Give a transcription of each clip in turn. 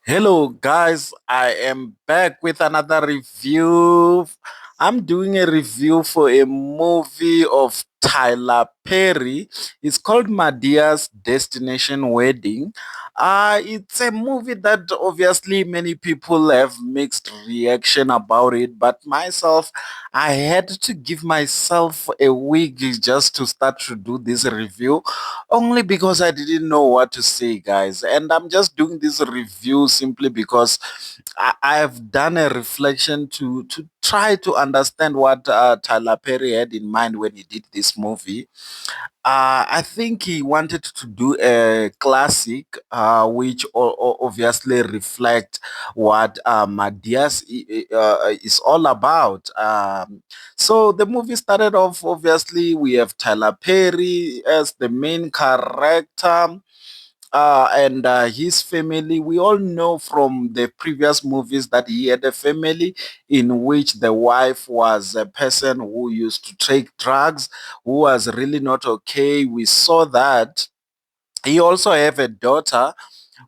Hello, guys. I am back with another review. I'm doing a review for a movie of Tyler Perry. It's called Madea's Destination Wedding. It's a movie that obviously many people have mixed reaction about it, but myself, I had to give myself a week just to start to do this review only because I didn't know what to say, guys. And I'm just doing this review simply because I have done a reflection to try to understand what Tyler Perry had in mind when he did this movie. I think he wanted to do a classic, which obviously reflect what Madias is all about. So the movie started off. Obviously, we have Tyler Perry as the main character and his family. We all know from the previous movies that he had a family in which the wife was a person who used to take drugs, who was really not okay. We saw that. He also have a daughter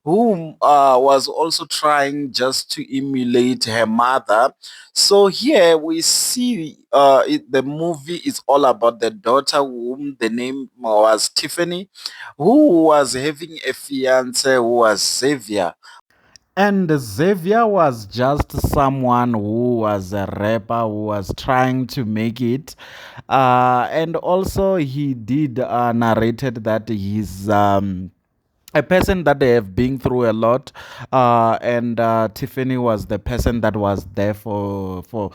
who was also trying just to emulate her mother. So here we see the movie is all about the daughter whom the name was Tiffany, who was having a fiance who was Xavier. And Xavier was just someone who was a rapper who was trying to make it. And also, he did narrated that he's a person that they have been through a lot, and Tiffany was the person that was there for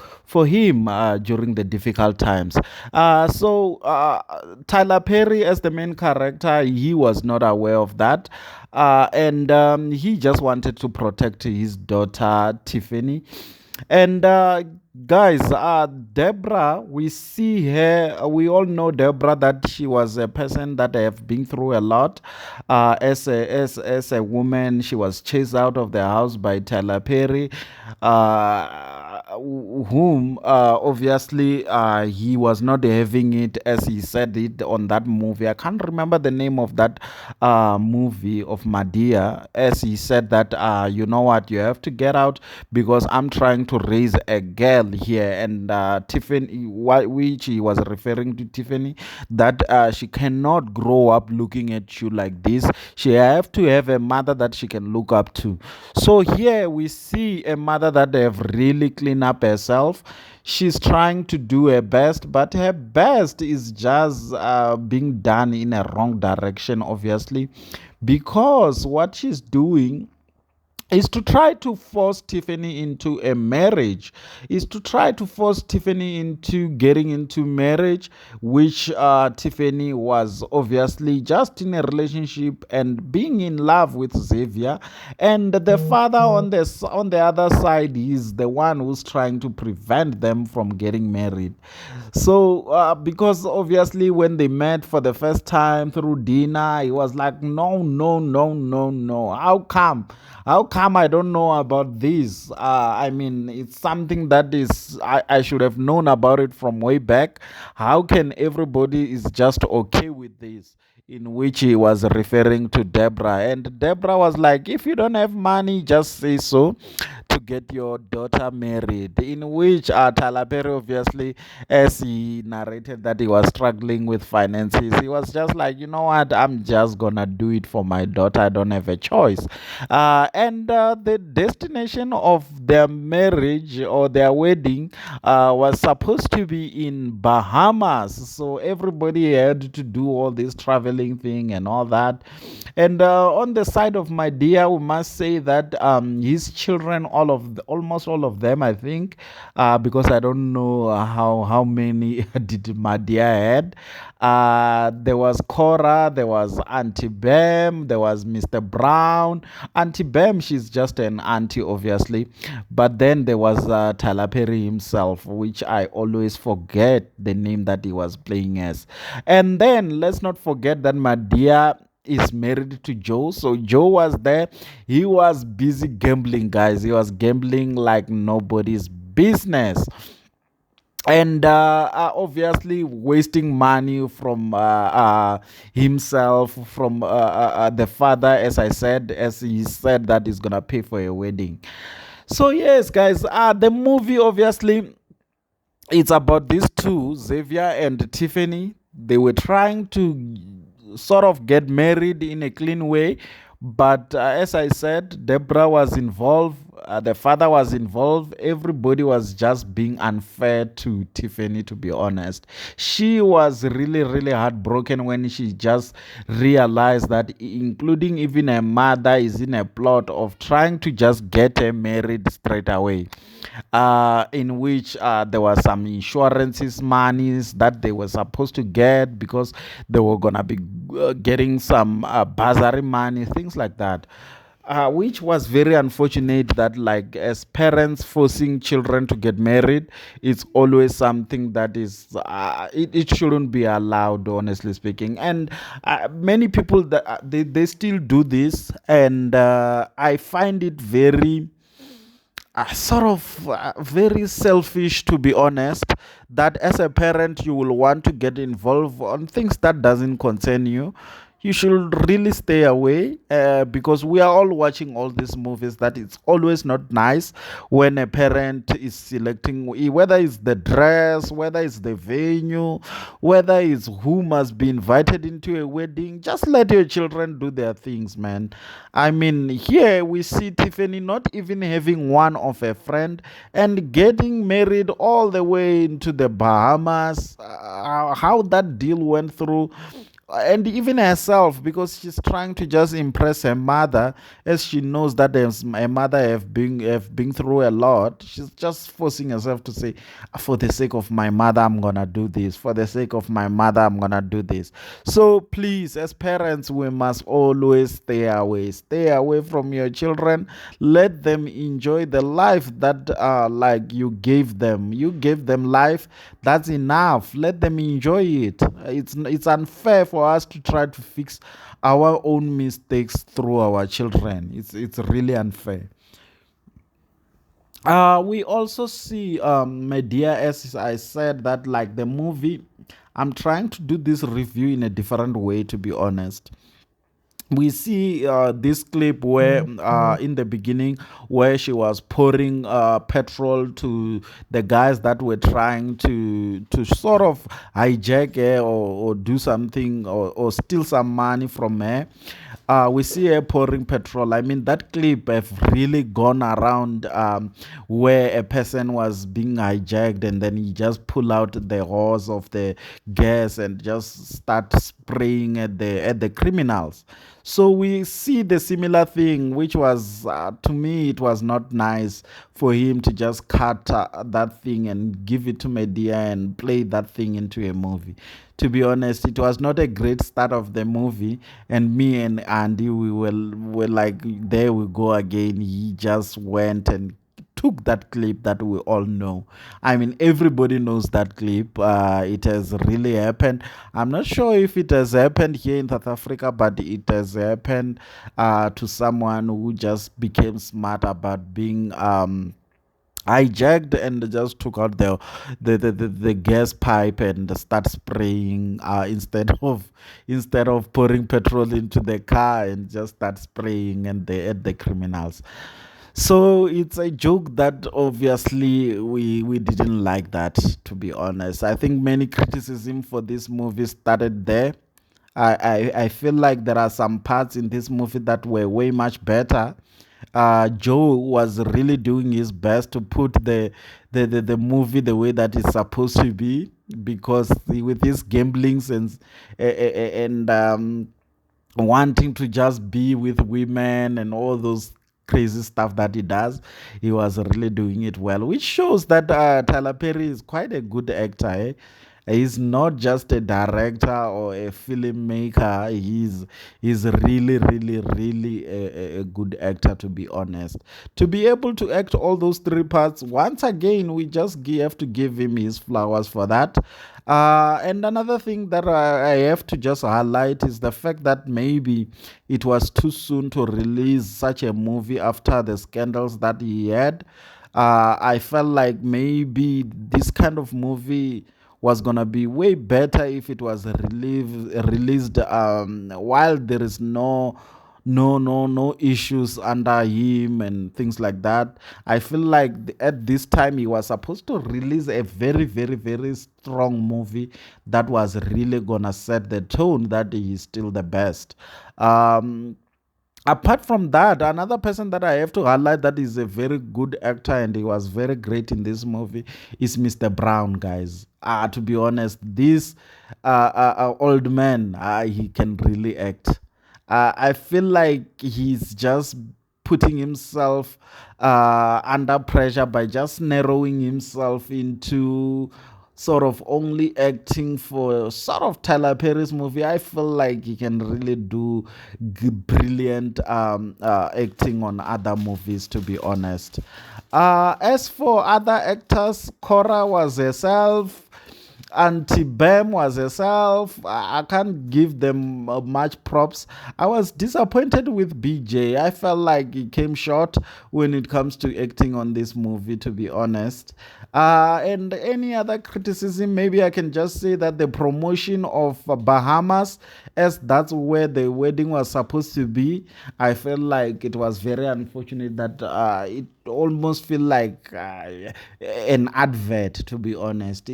him during the difficult times. Tyler Perry as the main character, he was not aware of that, and he just wanted to protect his daughter Tiffany. And guys, Deborah, we see her. We all know Deborah that she was a person that have been through a lot. As a woman, she was chased out of the house by Tyler Perry, whom obviously he was not having it as he said it on that movie. I can't remember the name of that movie of Madea, as he said that you know what, you have to get out because I'm trying to raise a girl here. And Tiffany, which he was referring to Tiffany, that she cannot grow up looking at you like this. She have to have a mother that she can look up to. So here we see a mother that have really cleaned up herself. She's trying to do her best, but her best is just being done in a wrong direction, obviously, because what she's doing is to try to force Tiffany into a marriage, is to try to force Tiffany into getting into marriage, which Tiffany was obviously just in a relationship and being in love with Xavier. And the father on the other side is the one who's trying to prevent them from getting married. So, because obviously when they met for the first time through dinner, he was like, no, no, no, no, no. How come? How come I don't know about this? I mean, it's something that is, I should have known about it from way back. How can everybody is just okay with this? In which he was referring to Deborah. And Deborah was like, if you don't have money, just say so to get your daughter married. In which Tyler Perry, obviously, as he narrated that he was struggling with finances, he was just like, you know what, I'm just gonna do it for my daughter. I don't have a choice. And the destination of their marriage or their wedding was supposed to be in Bahamas. So everybody had to do all this traveling thing and all that. And on the side of my dear, we must say that his children, almost all of them, I think, because I don't know how many did my dear had. There was Cora, there was Auntie Bam, there was Mr. Brown. Auntie Bam, she's just an auntie, obviously. But then there was Tyler Perry himself, which I always forget the name that he was playing as. And then let's not forget that my dear is married to Joe. So Joe was there. He was busy gambling, guys. He was gambling like nobody's business. and obviously wasting money from himself, from the father, as I said, as he said that he's gonna pay for a wedding. So yes, guys, the movie obviously it's about these two, Xavier and Tiffany. They were trying to sort of get married in a clean way, but as I said, Deborah was involved. The father was involved. Everybody was just being unfair to Tiffany, to be honest. She was really, really heartbroken when she just realized that, including even her mother, is in a plot of trying to just get her married straight away, in which there was some insurances monies that they were supposed to get because they were gonna be getting some bursary money, things like that. Which was very unfortunate that, like, as parents forcing children to get married, it's always something that is it shouldn't be allowed, honestly speaking. And many people that they still do this, and I find it very sort of very selfish, to be honest, that as a parent you will want to get involved on things that doesn't concern you. You should really stay away, because we are all watching all these movies that it's always not nice when a parent is selecting, whether it's the dress, whether it's the venue, whether it's who must be invited into a wedding. Just let your children do their things, man. I mean, here we see Tiffany not even having one of a friend and getting married all the way into the Bahamas. How that deal went through, and even herself, because she's trying to just impress her mother, as she knows that her mother have been through a lot. She's just forcing herself to say, for the sake of my mother I'm gonna do this, for the sake of my mother I'm gonna do this. So please, as parents, we must always stay away from your children. Let them enjoy the life that like you gave them life. That's enough. Let them enjoy it. It's unfair for us to try to fix our own mistakes through our children. It's really unfair. We also see media, as I said, that, like, the movie, I'm trying to do this review in a different way, to be honest. We see this clip where in the beginning, where she was pouring petrol to the guys that were trying to sort of hijack her, or do something, or steal some money from her. We see her pouring petrol. I mean, that clip have really gone around, where a person was being hijacked, and then he just pull out the hose of the gas and just start spraying at the criminals. So we see the similar thing, which was, to me, it was not nice for him to just cut that thing and give it to media and play that thing into a movie. To be honest, it was not a great start of the movie, and me and Andy, we were like, there we go again. He just went and took that clip that we all know. I mean, everybody knows that clip. It has really happened. I'm not sure if it has happened here in South Africa, but it has happened to someone who just became smart about being hijacked and just took out the gas pipe and start spraying, instead of pouring petrol into the car, and just start spraying at the criminals. So it's a joke that obviously we didn't like that, to be honest. I think many criticism for this movie started there. I feel like there are some parts in this movie that were way much better. Joe was really doing his best to put the movie the way that it's supposed to be, because with his gamblings and wanting to just be with women and all those crazy stuff that he does, he was really doing it well, which shows that Tyler Perry is quite a good actor. He's not just a director or a filmmaker. He's really, really, really a good actor, to be honest. To be able to act all those three parts, once again, we just have to give him his flowers for that. And another thing that I have to just highlight is the fact that maybe it was too soon to release such a movie after the scandals that he had. I felt like maybe this kind of movie was gonna be way better if it was released while there is no issues under him and things like that. I feel like at this time he was supposed to release a very strong movie that was really gonna set the tone that he is still the best. um Apart from that, another person that I have to highlight that is a very good actor and he was very great in this movie is Mr. Brown, guys. To be honest, this old man, he can really act. I feel like he's just putting himself under pressure by just narrowing himself into sort of only acting for sort of Tyler Perry's movie. I feel like he can really do brilliant acting on other movies, to be honest. As for other actors, Cora was herself. Auntie Bam was herself. I can't give them much props. I was disappointed with BJ. I felt like he came short when it comes to acting on this movie, to be honest. And any other criticism, maybe I can just say that the promotion of Bahamas, as that's where the wedding was supposed to be, I felt like it was very unfortunate that it almost feel like an advert, to be honest.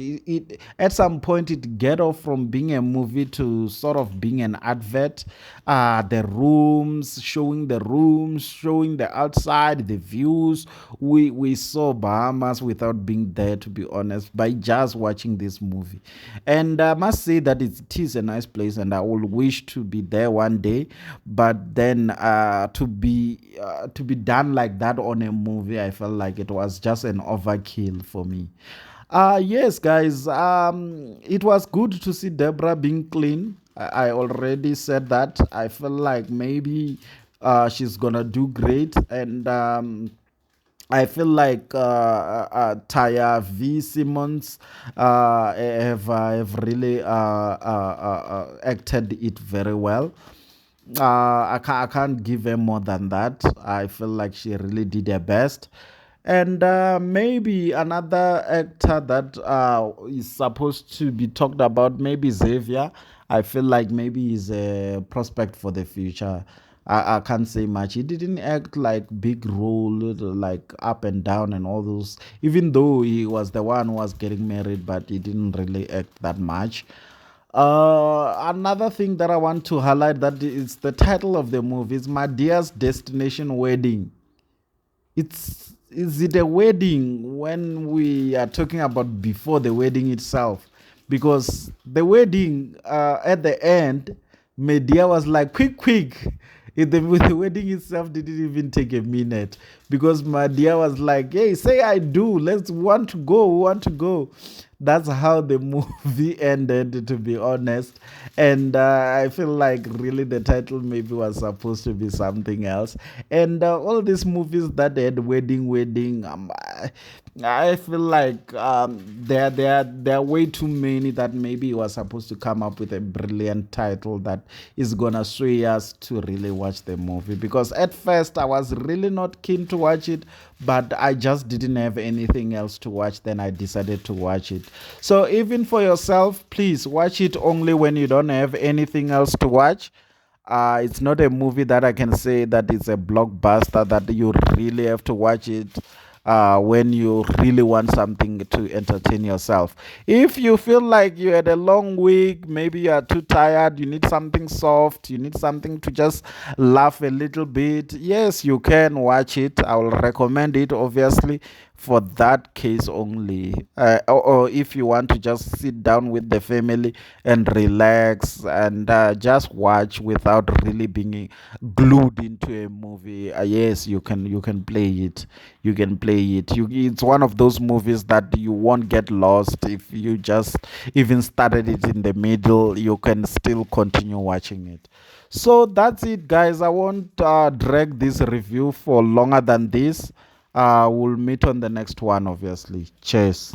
At some point it get off from being a movie to sort of being an advert. The rooms, showing the outside, the views. We saw Bahamas without being there, to be honest, by just watching this movie. And I must say that it is a nice place and I will wish to be there one day. But then to be done like that on a movie, I felt like it was just an overkill for me. Yes, guys. It was good to see Deborah being clean. I already said that. I feel like maybe she's gonna do great, and I feel like Taya V Simmons have really acted it very well. I can't give her more than that. I feel like she really did her best. And maybe another actor that is supposed to be talked about, maybe Xavier. I feel like maybe he's a prospect for the future. I can't say much. He didn't act like big role, like up and down and all those. Even though he was the one who was getting married, but he didn't really act that much. Another thing that I want to highlight that is the title of the movie is Madea's Destination Wedding. It's Is it a wedding when we are talking about before the wedding itself? Because the wedding at the end, Medea was like, quick. The wedding itself didn't even take a minute because Medea was like, hey, say I do. Let's want to go, want to go. That's how the movie ended, to be honest. And I feel like really the title maybe was supposed to be something else. And all these movies that had wedding, I feel like there are way too many that maybe he was supposed to come up with a brilliant title that is gonna sway us to really watch the movie. Because at first I was really not keen to watch it, but I just didn't have anything else to watch. Then I decided to watch it. So even for yourself, please watch it only when you don't have anything else to watch. It's not a movie that I can say that it's a blockbuster that you really have to watch it when you really want something to entertain yourself. If you feel like you had a long week, maybe you are too tired, you need something soft, you need something to just laugh a little bit, yes, you can watch it. I will recommend it, obviously, for that case only. Or if you want to just sit down with the family and relax and just watch without really being glued into a movie, yes, you can play it. You can play it. It's one of those movies that you won't get lost if you just even started it in the middle. You can still continue watching it. So that's it, guys. I won't drag this review for longer than this. We'll meet on the next one, obviously. Cheers.